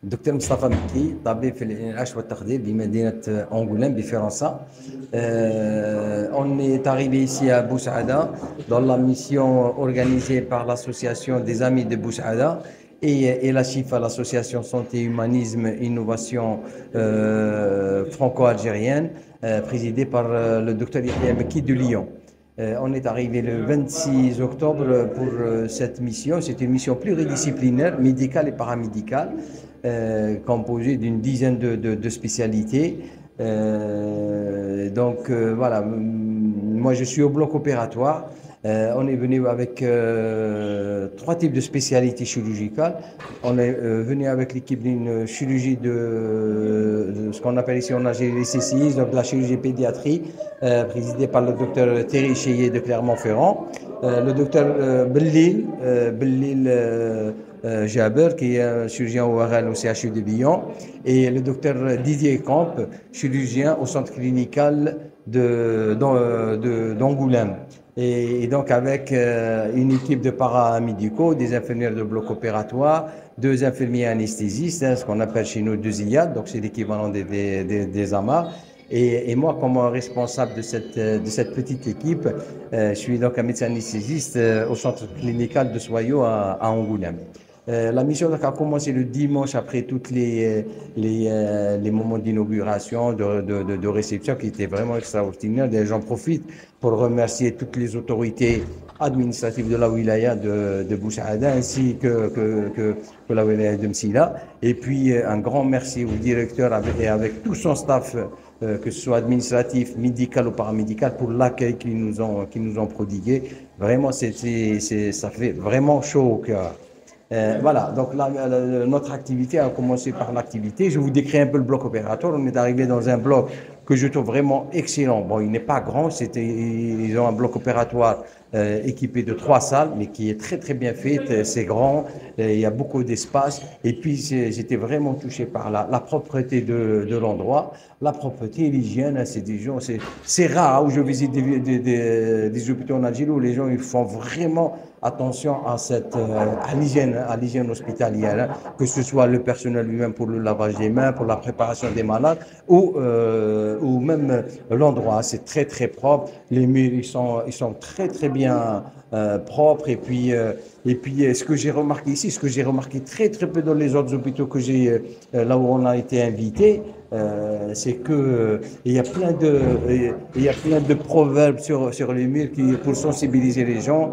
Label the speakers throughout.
Speaker 1: دكتور مصطفى مكي طبيب في الإنعاش والتخدير بمدينة أنغولم بفرنسا. On est arrivé ici à Boussaada dans la mission organisée par l'association des Amis de Boussaada et la CHIFA, l'association Santé, Humanisme, Innovation franco-algérienne, présidée par le docteur Yahya Mekki de Lyon. On est arrivé le 26 octobre pour cette mission. C'est une mission pluridisciplinaire, médicale et paramédicale, composée d'une dizaine de spécialités. Voilà, moi je suis au bloc opératoire. On est venu avec trois types de spécialités chirurgicales. On est venu avec l'équipe d'une chirurgie de ce qu'on appelle ici en Algérie les CCI, donc la chirurgie pédiatrie, présidée par le docteur Thierry Cheyet de Clermont-Ferrand, le docteur Bellil Jaber, qui est un chirurgien ORL au CHU de Lyon, et le docteur Didier Camp, chirurgien au centre clinical d'Angoulême. Et donc avec une équipe de paramédicaux, des infirmières de bloc opératoire, deux infirmiers anesthésistes, ce qu'on appelle chez nous deux IAD, donc c'est l'équivalent des AMA. Et moi, comme responsable de cette petite équipe, je suis donc un médecin anesthésiste au centre clinical de Soyo à Angoulême. La mission a commencé le dimanche après tous les moments d'inauguration, de réception qui étaient vraiment extraordinaires. J'en profite pour remercier toutes les autorités administratives de la wilaya de Boussaada ainsi que la wilaya de Msila. Et puis un grand merci au directeur et avec tout son staff, que ce soit administratif, médical ou paramédical, pour l'accueil qu'ils nous ont prodigué. Vraiment, ça fait vraiment chaud au cœur. Voilà, donc notre activité a commencé par l'activité. Je vous décris un peu le bloc opératoire. On est arrivé dans un bloc que je trouve vraiment excellent. Bon, il n'est pas grand, ils ont un bloc opératoire équipé de 3 salles, mais qui est très très bien fait. C'est grand, il y a beaucoup d'espace. Et puis j'étais vraiment touché par la propreté de l'endroit, la propreté, l'hygiène. C'est rare où je visite des hôpitaux en Algérie où les gens ils font vraiment attention à l'hygiène hospitalière, hein, que ce soit le personnel lui-même pour le lavage des mains, pour la préparation des malades, ou même l'endroit. C'est très très propre. Les murs ils sont très très bien propres. Et puis ce que j'ai remarqué ici, ce que j'ai remarqué très très peu dans les autres hôpitaux que j'ai là où on a été invité, c'est que il y a plein de proverbes sur les murs pour sensibiliser les gens,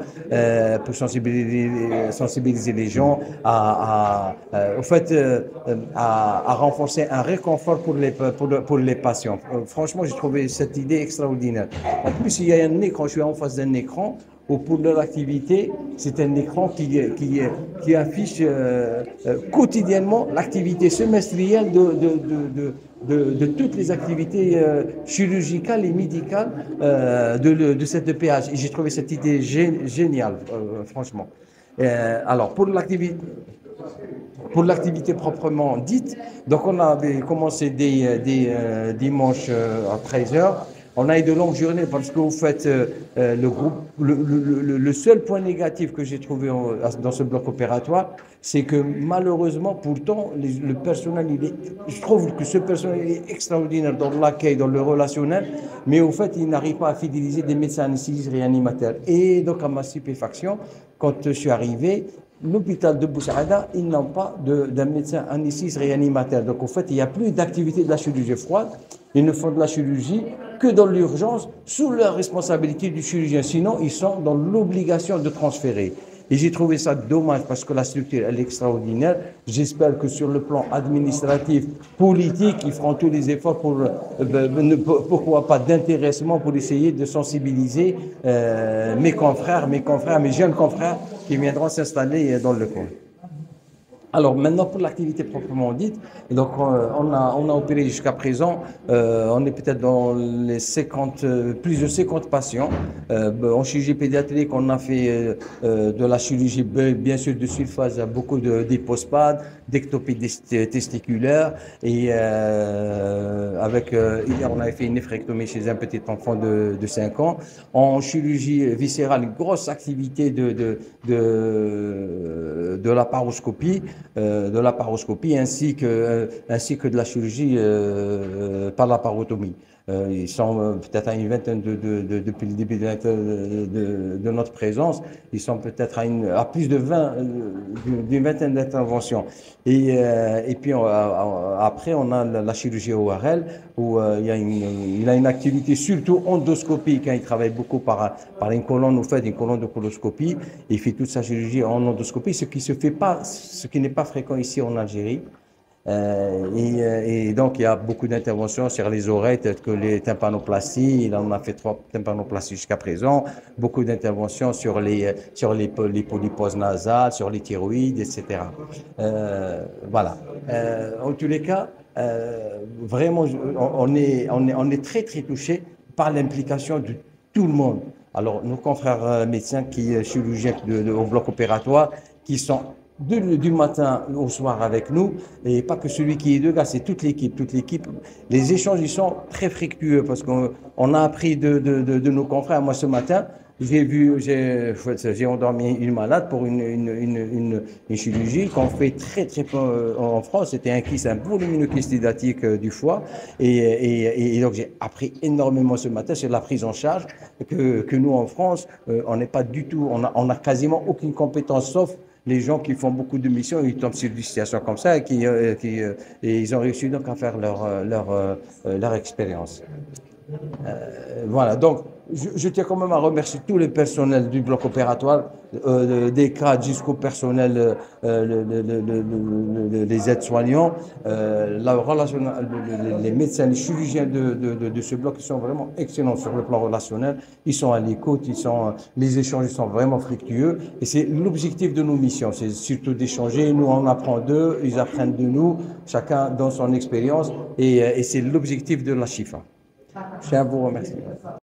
Speaker 1: sensibiliser les gens au fait à renforcer un réconfort pour les patients. Franchement, j'ai trouvé cette idée extraordinaire. En plus, il y a un écran, je suis en face d'un écran où pour leur activité, c'est un écran qui affiche quotidiennement l'activité semestrielle de toutes les activités chirurgicales et médicales de cette EPH. Et j'ai trouvé cette idée géniale, franchement. Alors, pour l'activité proprement dite, donc on avait commencé dès dimanche à 13h. On a eu de longues journées parce que vous faites le seul point négatif que j'ai trouvé dans ce bloc opératoire, c'est que malheureusement, pourtant, le personnel, je trouve que ce personnel est extraordinaire dans l'accueil, dans le relationnel, mais au fait, il n'arrive pas à fidéliser des médecins anesthésistes réanimateurs. Et donc, à ma stupéfaction, quand je suis arrivé, l'hôpital de Boussaada, ils n'ont pas d'un médecin anesthésiste réanimateur. Donc, en fait, il n'y a plus d'activité de la chirurgie froide. Ils ne font de la chirurgie que dans l'urgence, sous la responsabilité du chirurgien. Sinon, ils sont dans l'obligation de transférer. Et j'ai trouvé ça dommage parce que la structure, elle est extraordinaire. J'espère que sur le plan administratif, politique, ils feront tous les efforts pourquoi pas d'intéressement pour essayer de sensibiliser mes jeunes confrères qui viendront s'installer dans le coin. Alors maintenant pour l'activité proprement dite, donc on a opéré jusqu'à présent, on est peut-être dans les 50, plus de 50 patients. En chirurgie pédiatrique, on a fait de la chirurgie bien sûr de surface, beaucoup d'hypospades, d'ectopie testiculaire et hier on avait fait une néphrectomie chez un petit enfant de 5 ans. En chirurgie viscérale, une grosse activité de laparoscopie. de la paroscopie ainsi que de la chirurgie par la parotomie. Ils sont peut-être à une vingtaine depuis le début de notre présence, ils sont peut-être à plus de 20, d'une vingtaine d'interventions. Et puis après, on a la chirurgie ORL où il a une activité surtout endoscopique. Hein, il travaille beaucoup par une colonne, au fait, une colonne de coloscopie. Il fait toute sa chirurgie en endoscopie, ce qui n'est pas fréquent ici en Algérie. Et donc, il y a beaucoup d'interventions sur les oreilles, telles que les tympanoplasties. Il en a fait 3 tympanoplasties jusqu'à présent. Beaucoup d'interventions les polyposes nasales, sur les thyroïdes, etc. Voilà. En tous les cas, vraiment, on est très, très touché par l'implication de tout le monde. Alors, nos confrères médecins chirurgiens au bloc opératoire, qui sont du matin au soir avec nous, et pas que celui qui est de gars, c'est toute l'équipe, toute l'équipe. Les échanges, ils sont très fructueux parce qu'on a appris de nos confrères. Moi, ce matin, j'ai endormi une malade pour une chirurgie qu'on fait très, très peu en France. C'était un kyste, un volumineux-kyste hydatique du foie. Et donc, j'ai appris énormément ce matin sur la prise en charge que nous, en France, on n'est pas du tout, on a quasiment aucune compétence, sauf les gens qui font beaucoup de missions, ils tombent sur des situations comme ça et ils ont réussi donc à faire leur expérience. Voilà, donc je tiens quand même à remercier tous les personnels du bloc opératoire, des cadres jusqu'au personnel, les aides-soignants, la relation, les médecins, les chirurgiens de ce bloc, ils sont vraiment excellents sur le plan relationnel. Ils sont à l'écoute, les échanges ils sont vraiment fructueux. Et c'est l'objectif de nos missions, c'est surtout d'échanger. Nous, on apprend d'eux, ils apprennent de nous, chacun dans son expérience. Et c'est l'objectif de la Chifa. Je tiens à vous remercier.